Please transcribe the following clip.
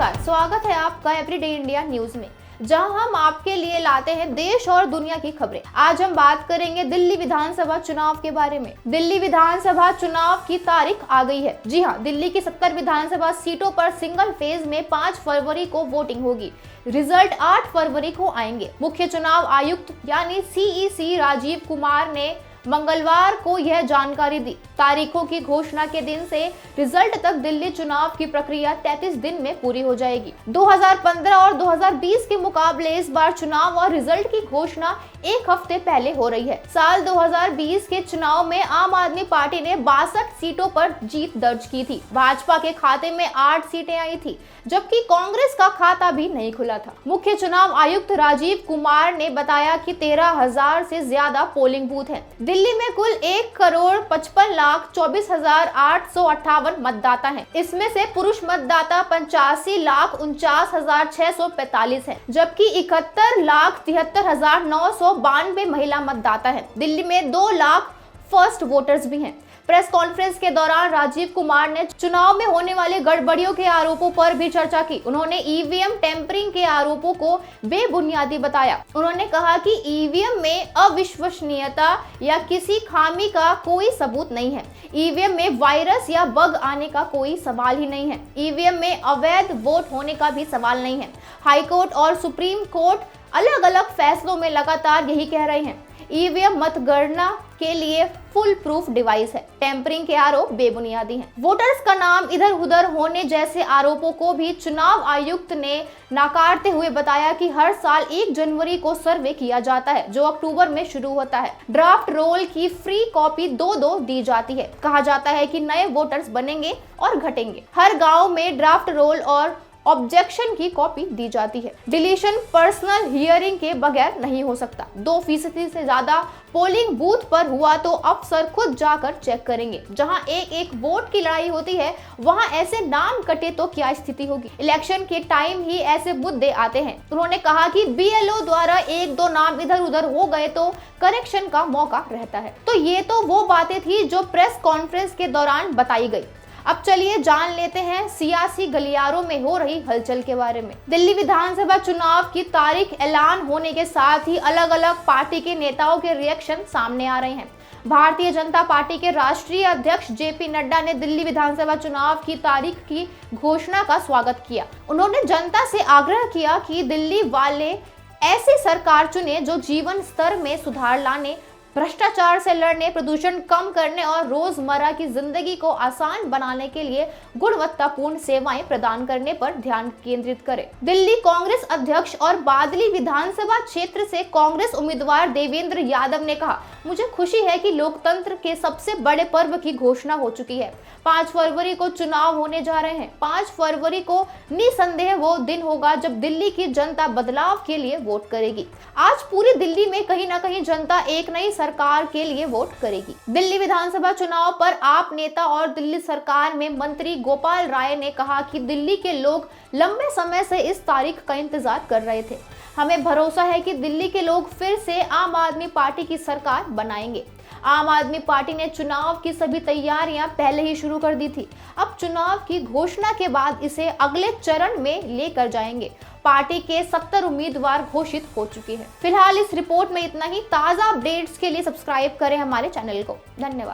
नमस्कार, स्वागत है आपका एवरीडे इंडिया न्यूज में, जहां हम आपके लिए लाते हैं देश और दुनिया की खबरें। आज हम बात करेंगे दिल्ली विधानसभा चुनाव के बारे में। दिल्ली विधानसभा चुनाव की तारीख आ गई है। जी हां, दिल्ली की 70 विधानसभा सीटों पर सिंगल फेज में 5 फरवरी को वोटिंग होगी। रिजल्ट 8 फरवरी को आएंगे। मुख्य चुनाव आयुक्त यानी सीईसी राजीव कुमार ने मंगलवार को यह जानकारी दी। तारीखों की घोषणा के दिन से रिजल्ट तक दिल्ली चुनाव की प्रक्रिया 33 दिन में पूरी हो जाएगी। 2015 और 2020 के मुकाबले इस बार चुनाव और रिजल्ट की घोषणा एक हफ्ते पहले हो रही है। साल 2020 के चुनाव में आम आदमी पार्टी ने 62 सीटों पर जीत दर्ज की थी। भाजपा के खाते में 8 सीटें आई थी, जबकि कांग्रेस का खाता भी नहीं खुला था। मुख्य चुनाव आयुक्त राजीव कुमार ने बताया कि 13,000 से ज्यादा पोलिंग बूथ हैं। दिल्ली में कुल 1,55,24,858 मतदाता हैं। इसमें से पुरुष मतदाता 85,49,645 हैं, जबकि 71,73,992 महिला मतदाता हैं। दिल्ली में 2 लाख फर्स्ट वोटर्स भी हैं। प्रेस कॉन्फ्रेंस के दौरान राजीव कुमार ने चुनाव में होने वाले गड़बड़ियों के आरोपों पर भी चर्चा की। उन्होंने ईवीएम टेम्परिंग के आरोपों को बेबुनियादी बताया। उन्होंने कहा कि ईवीएम में अविश्वसनीयता या किसी खामी का कोई सबूत नहीं है। ईवीएम में वायरस या बग आने का कोई सवाल ही नहीं है। ईवीएम में अवैध वोट होने का भी सवाल नहीं है। हाईकोर्ट और सुप्रीम कोर्ट अलग अलग फैसलों में लगातार यही कह रहे हैं। ईवीएम मतगणना के लिए फुल प्रूफ डिवाइस है। टेम्परिंग के आरोप बेबुनियादी हैं। वोटर्स का नाम इधर उधर होने जैसे आरोपों को भी चुनाव आयुक्त ने नकारते हुए बताया कि हर साल 1 जनवरी को सर्वे किया जाता है, जो अक्टूबर में शुरू होता है। ड्राफ्ट रोल की फ्री कॉपी 2-2 दी जाती है। कहा जाता है कि नए वोटर्स बनेंगे और घटेंगे। हर गाँव में ड्राफ्ट रोल और ऑब्जेक्शन की कॉपी दी जाती है। डिलीशन पर्सनल हियरिंग के बगैर नहीं हो सकता। 2% से ज्यादा पोलिंग बूथ पर हुआ तो अफसर खुद जाकर चेक करेंगे। जहां एक वोट की लड़ाई होती है, वहां ऐसे नाम कटे तो क्या स्थिति होगी। इलेक्शन के टाइम ही ऐसे मुद्दे आते हैं। उन्होंने कहा कि बीएलओ द्वारा 1-2 नाम इधर उधर हो गए तो करेक्शन का मौका रहता है। तो ये तो वो बातें थी जो प्रेस कॉन्फ्रेंस के दौरान बताई गई। अब चलिए जान लेते हैं सियासी गलियारों में हो रही हलचल के बारे में। दिल्ली विधानसभा चुनाव की तारीख ऐलान होने के साथ ही अलग अलग पार्टी के नेताओं के रिएक्शन सामने आ रहे हैं। भारतीय जनता पार्टी के राष्ट्रीय अध्यक्ष जेपी नड्डा ने दिल्ली विधानसभा चुनाव की तारीख की घोषणा का स्वागत किया। उन्होंने जनता से आग्रह किया कि दिल्ली वाले ऐसी सरकार चुने जो जीवन स्तर में सुधार लाने, भ्रष्टाचार से लड़ने, प्रदूषण कम करने और रोजमर्रा की जिंदगी को आसान बनाने के लिए गुणवत्तापूर्ण सेवाएं प्रदान करने पर ध्यान केंद्रित करे। दिल्ली कांग्रेस अध्यक्ष और बादली विधानसभा क्षेत्र से कांग्रेस उम्मीदवार देवेंद्र यादव ने कहा, मुझे खुशी है कि लोकतंत्र के सबसे बड़े पर्व की घोषणा हो चुकी है। 5 फरवरी को चुनाव होने जा रहे हैं। 5 फरवरी को निसंदेह वो दिन होगा जब दिल्ली की जनता बदलाव के लिए वोट करेगी। आज पूरी दिल्ली में कहीं ना कहीं जनता एक नई सरकार के लिए वोट करेगी। दिल्ली विधानसभा चुनाव पर आप नेता और दिल्ली सरकार में मंत्री गोपाल राय ने कहा कि दिल्ली के लोग लंबे समय से इस तारीख का इंतजार कर रहे थे। हमें भरोसा है कि दिल्ली के लोग फिर से आम आदमी पार्टी की सरकार बनाएंगे। आम आदमी पार्टी ने चुनाव की सभी तैयारियां पहले ही शुरू कर दी थी। अब चुनाव की घोषणा के बाद इसे अगले चरण में लेकर जाएंगे। पार्टी के 70 उम्मीदवार घोषित हो चुके हैं। फिलहाल इस रिपोर्ट में इतना ही। ताज़ा अपडेट्स के लिए सब्सक्राइब करें हमारे चैनल को। धन्यवाद।